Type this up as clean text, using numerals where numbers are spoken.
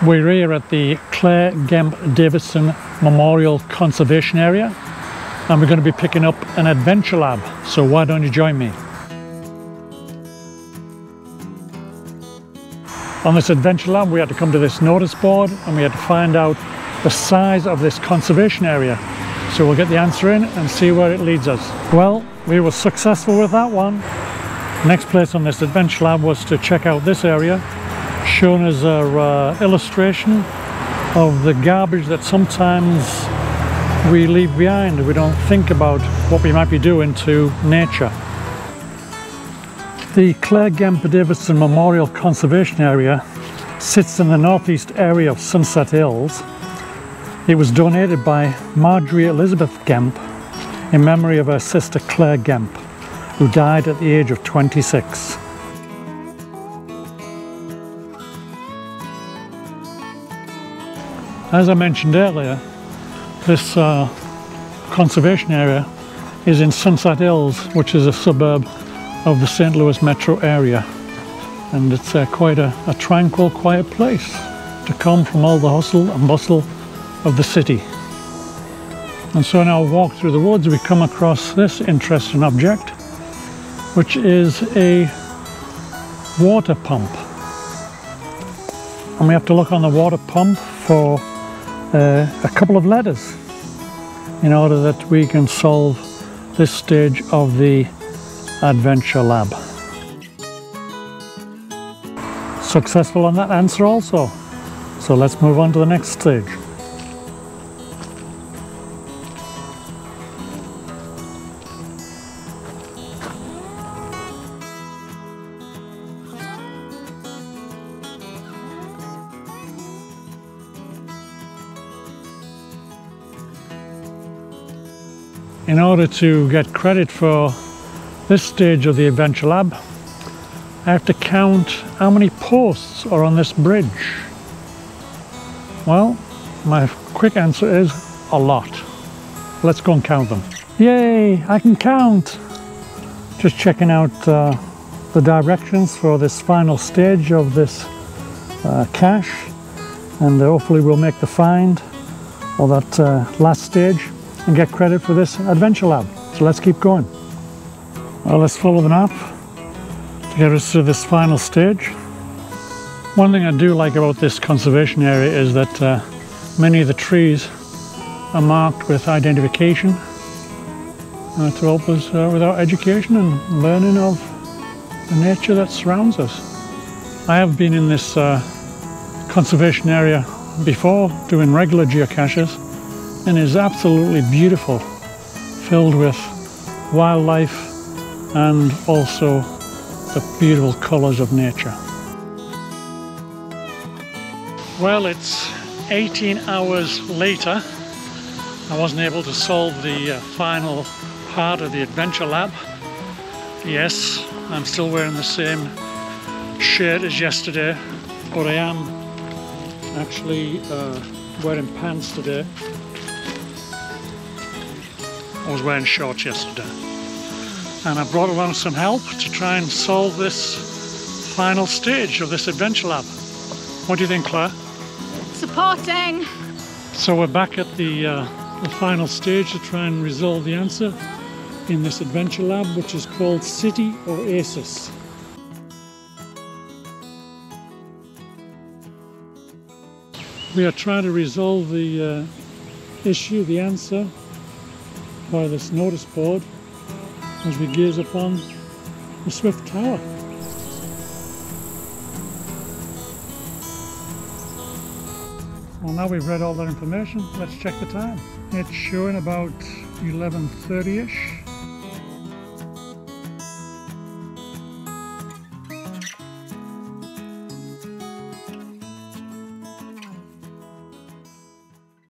We're here at the Gemp Davidson Memorial Conservation Area, and we're going to be picking up an adventure lab, so why don't you join me? On this adventure lab we had to come to this notice board and we had to find out the size of this conservation area, so we'll get the answer in and see where it leads us. Well, we were successful with that one. Next place on this adventure lab was to check out this area, shown as a illustration of the garbage that sometimes we leave behind. We don't think about what we might be doing to nature. The Gemp Davidson Memorial Conservation Area sits in the northeast area of Sunset Hills. It was donated by Marjorie Elizabeth Gempp in memory of her sister Claire Gemp, who died at the age of 26. As I mentioned earlier, this conservation area is in Sunset Hills, which is a suburb of the St. Louis metro area, and it's quite a tranquil, quiet place to come from all the hustle and bustle of the city. And so now walk through the woods, we come across this interesting object, which is a water pump, and we have to look on the water pump for a couple of letters in order that we can solve this stage of the adventure lab. Successful on that answer also, so let's move on to the next stage. In order to get credit for this stage of the adventure lab, I have to count how many posts are on this bridge. Well, my quick answer is a lot. Let's go and count them. Yay, I can count! Just checking out the directions for this final stage of this cache, and hopefully we'll make the find of that last stage and get credit for this adventure lab. So let's keep going. Well, let's follow the map to get us to this final stage. One thing I do like about this conservation area is that many of the trees are marked with identification to help us with our education and learning of the nature that surrounds us. I have been in this conservation area before doing regular geocaches, and is absolutely beautiful, filled with wildlife and also the beautiful colours of nature. Well, it's 18 hours later. I wasn't able to solve the final part of the adventure lab. Yes, I'm still wearing the same shirt as yesterday, but I am actually wearing pants today. I was wearing shorts yesterday, and I brought along some help to try and solve this final stage of this adventure lab. What do you think, Claire? Supporting! So we're back at the final stage to try and resolve the answer in this adventure lab, which is called City Oasis. We are trying to resolve the issue, the answer, by this notice board as we gaze upon the Swift Tower. Well, now we've read all that information, let's check the time. It's showing about 11:30ish.